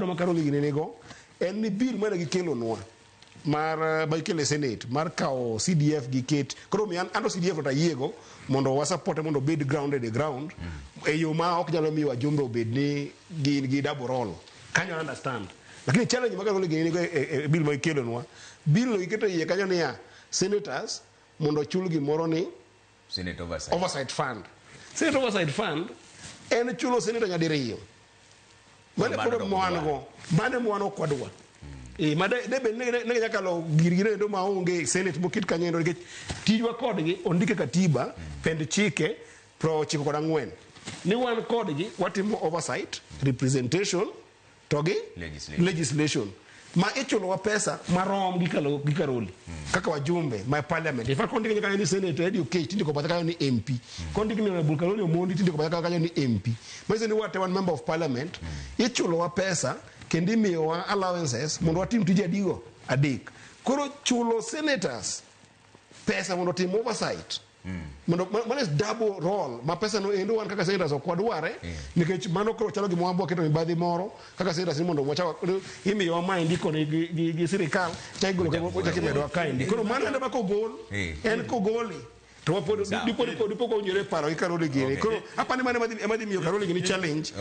ma Karoli gini nigo en ni bill mane gikelo nwa mar bakele Senate mar kao CDF giket koro mi ando CDF ta yiego mondo wa support mondo bid grounded the ground e yo ma ok nyalo miwa jumbe obed ni gi double roll kanyo understand lakini challenge ma Karoli gini nigo e bill ma gikelo nwa bill no iketo yie kanyo ni ya senators mondo chul gimoro ni Senate oversight fund. Senate oversight fund en chulo senator nyadiriyo. Mane poro mane mwano kwadwa. Made be ne nyakalo girgire ndo maonge Senate bokit kanyendo nikech tijwa kodgi ondike katiba pend chike pro chiko kod ang'wen. Ni wan kodgi watimo oversight, representation togi legislation. Ma ichulo wa pesa marom gi Karoli kaka wajumbe my parliament ifa kondi kanya ni Senator Eddy Oketch tindi ko pataka ni MP kondi ni na Karoli Omondi tindi ko pataka ni MP maize ni wate one member of parliament ichulo wa pesa kendi miyo wa allowances mondo watim tije adigo adik koro chulo senators pesa mondo tim oversight mondo mane double roll ma pesa no endo wan kaka senators okwadware nikech mano koro chalo gimo ambo keto mibadhi moro kaka senators mondo wacha imiyo wa mind iko gi sirikal chaigolo ko chakimedo kaindi koro mano enda bako gol en ko goli to wapodo dipo ko nyere paro Karoli gini koro hapa ni mane emadi miyo Karoli gini challenge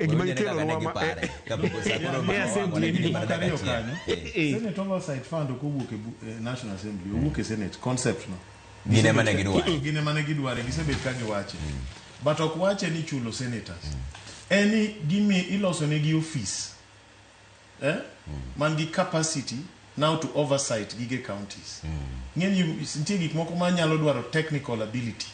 gima gikelo no ma Senate oversight fund ko wuok National Assembly wuok Senate concept no gine mane gidware gisebet ka giwache but ok wache ni chulo senators any gimi iloso ne gi office man gi capacity now to oversight gige counties ngeni sintie gik moko ma nyalo dwaro technical ability